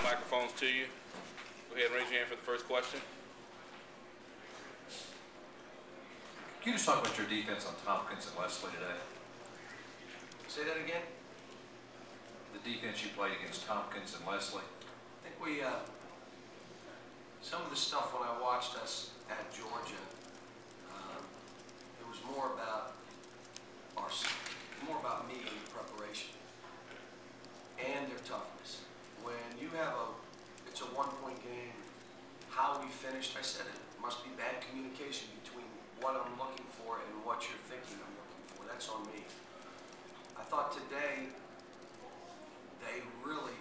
microphones to you. Go ahead and raise your hand for the first question. Can you just talk about your defense on Tompkins and Leslie today? Say that again? The defense you played against Tompkins and Leslie? I think we, some of the stuff when I watched us at Georgia, it was more about me and preparation and their toughness. When you have it's a one-point game, how we finished, I said it must be bad communication between what I'm looking for and what you're thinking I'm looking for. That's on me. I thought today they really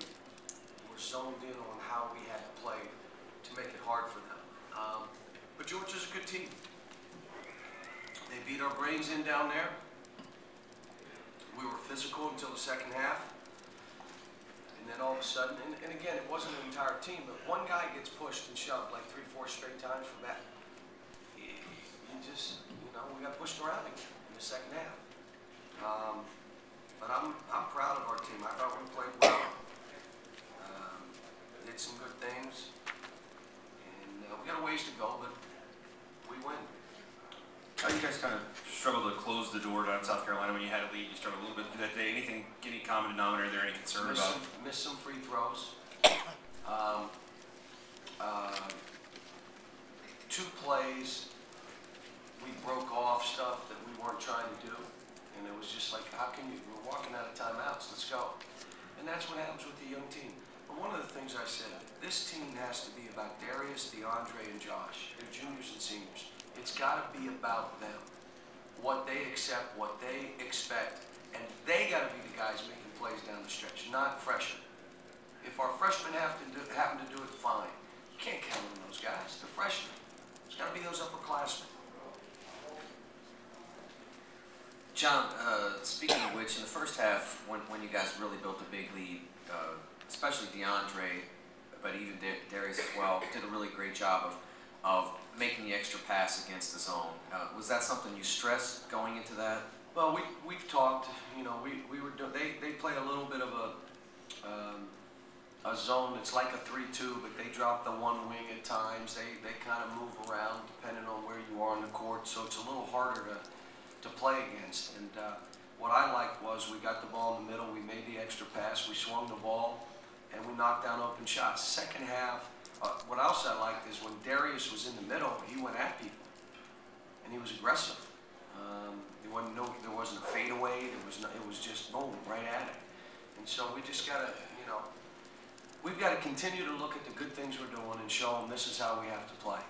were zoned in on how we had to play to make it hard for them. But Georgia's a good team. They beat our brains in down there. We were physical until the second half. And then all of a sudden, and again, it wasn't an entire team, but one guy gets pushed and shoved like 3-4 straight times from that. You just, we got pushed around again in the second half. But I'm proud of our team. I thought we played well. Did some good things. And we got a ways to go, but we win. How you guys kind of struggled to close the door down in South Carolina when you had a lead? You struggled a little bit that day. Anything, any common denominator there? Any concern about? Missed some free throws. 2 plays, we broke off stuff that we weren't trying to do. And it was just like, how can you, we're walking out of timeouts, let's go. And that's what happens with the young team. But one of the things I said, this team has to be about Darius, DeAndre, and Josh. They're juniors and seniors. It's got to be about them. What they accept, what they expect, and they got to be the guys making plays down the stretch, not freshmen. If our freshmen happen to do it, fine. You can't count on those guys. They're freshmen. It's got to be those upperclassmen. John, speaking of which, in the first half, when you guys really built a big lead, especially DeAndre, but even Darius as well, did a really great job of making the extra pass against the zone. Was that something you stressed going into that? Well, we've talked. We were doing. They play a little bit of a zone. It's like a 3-2, but they drop the one wing at times. They kind of move around depending on where you are on the court, so it's a little harder to play against. And what I liked was we got the ball in the middle. We made the extra pass. We swung the ball, and we knocked down open shots. Second half. What else I liked is when Darius was in the middle, he went at people, and he was aggressive. There wasn't a fadeaway. It was just boom, right at it. And so we just gotta, we've got to continue to look at the good things we're doing and show them this is how we have to play.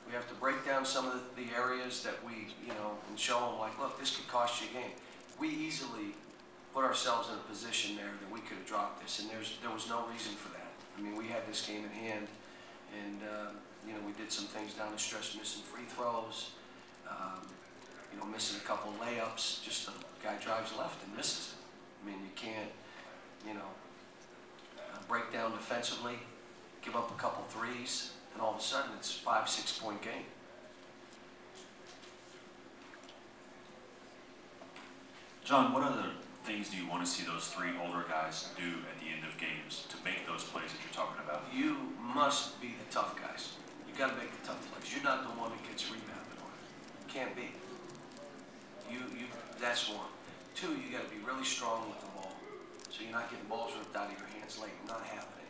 We have to break down some of the areas that we, and show them like, look, this could cost you a game. We easily put ourselves in a position there that we could have dropped this, and there was no reason for that. I mean, we had this game in hand. And, we did some things down the stretch, missing free throws, missing a couple layups. Just the guy drives left and misses it. I mean, you can't, break down defensively, give up a couple threes, and all of a sudden it's a 5-6 point game. John, what other things do you want to see those 3 older guys do at the end of games to make those plays that you're talking about? You must be the tough guys. You got to make the tough plays. You're not the one that gets rebounded on. You can't be. That's one. 2, you got to be really strong with the ball, so you're not getting balls ripped out of your hands late. Not happening,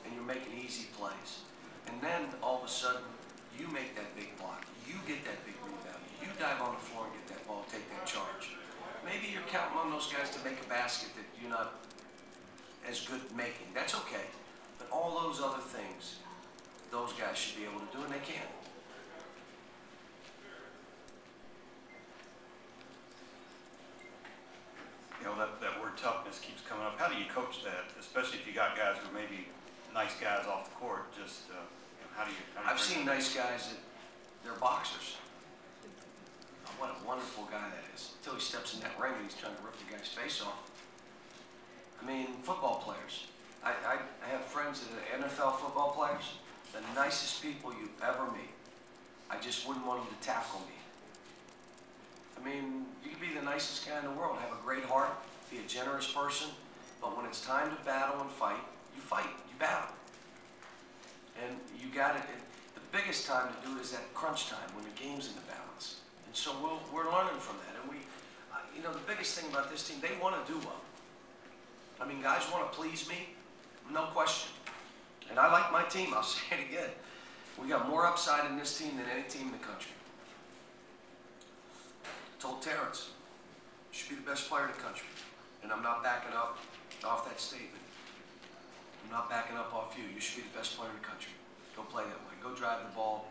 and you're making easy plays. And then all of a sudden, you make that big block. You get that big rebound. You dive on the floor and get that ball, take that charge. Maybe you're counting on those guys to make a basket that you're not as good at making. That's okay. But all those other things, those guys should be able to do, and they can. That word toughness keeps coming up. How do you coach that, especially if you got guys who are maybe nice guys off the court? Just how do you I've seen nice guys that they're boxers. What a wonderful guy that is. Until he steps in that ring and he's trying to rip the guy's face off. I mean, football players. I have friends that are NFL football players, the nicest people you ever meet. I just wouldn't want them to tackle me. I mean, you can be the nicest guy in the world, have a great heart, be a generous person, but when it's time to battle and fight, you battle. got it. The biggest time to do it is at crunch time when the game's in the balance. And so we're learning from that. And you know, the biggest thing about this team, they want to do well. I mean, guys want to please me, no question. And I like my team, I'll say it again. We got more upside in this team than any team in the country. I told Terrence, you should be the best player in the country. And I'm not backing up off that statement. I'm not backing up off you. You should be the best player in the country. Go play that way. Go drive the ball.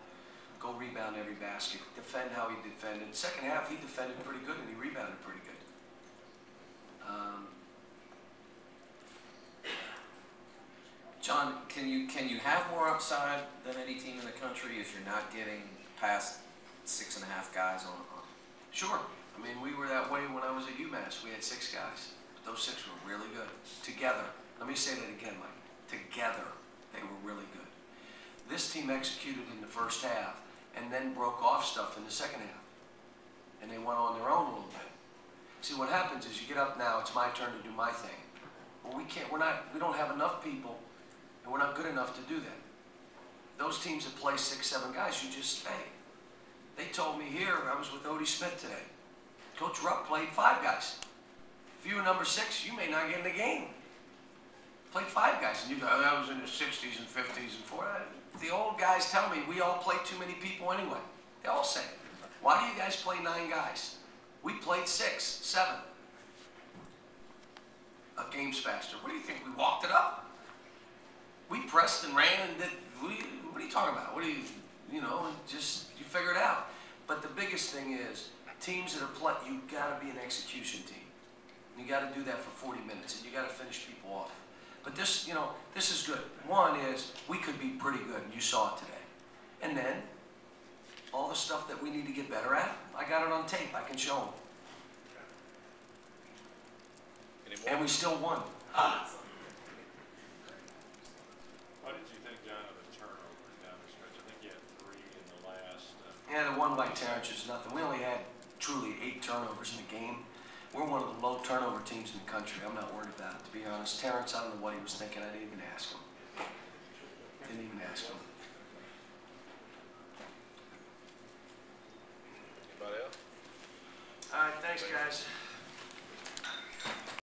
Go rebound every basket. Defend how he defended. Second half, he defended pretty good and he rebounded pretty good. John, can you have more upside than any team in the country if you're not getting past 6.5 guys on? Sure. I mean, we were that way when I was at UMass. We had 6 guys. But those 6 were really good. Together. Let me say that again, Mike. Together, they were really good. This team executed in the first half and then broke off stuff in the second half. And they went on their own a little bit. See, what happens is you get up now, it's my turn to do my thing. Well, we don't have enough people, and we're not good enough to do that. Those teams that play 6, 7 guys, you just stay. They told me here, I was with Odie Smith today. Coach Rupp played 5 guys. If you were number 6, you may not get in the game. Played 5 guys, and you go, oh, that was in the 60s and 50s and 40s. The old guys tell me we all play too many people anyway. They all say it. Why do you guys play 9 guys? We played 6, 7. A game's faster. What do you think? We walked it up? We pressed and ran and did. What are you talking about? What do you know? Just you figure it out. But the biggest thing is teams that are you got to be an execution team. You got to do that for 40 minutes, and you got to finish people off. But this, you know, this is good. One is we could be pretty good, and you saw it today. And then all the stuff that we need to get better at, I got it on tape. I can show them. And we still won. What did you think, John, of the turnovers down the stretch? I think you had 3 in the last. Yeah, the one by Terrence is nothing. We only had truly 8 turnovers in the game. We're one of the low turnover teams in the country. I'm not worried about it, to be honest. Terrence, I don't know what he was thinking. I didn't even ask him. Didn't even ask him. Anybody else? All right, thanks, guys.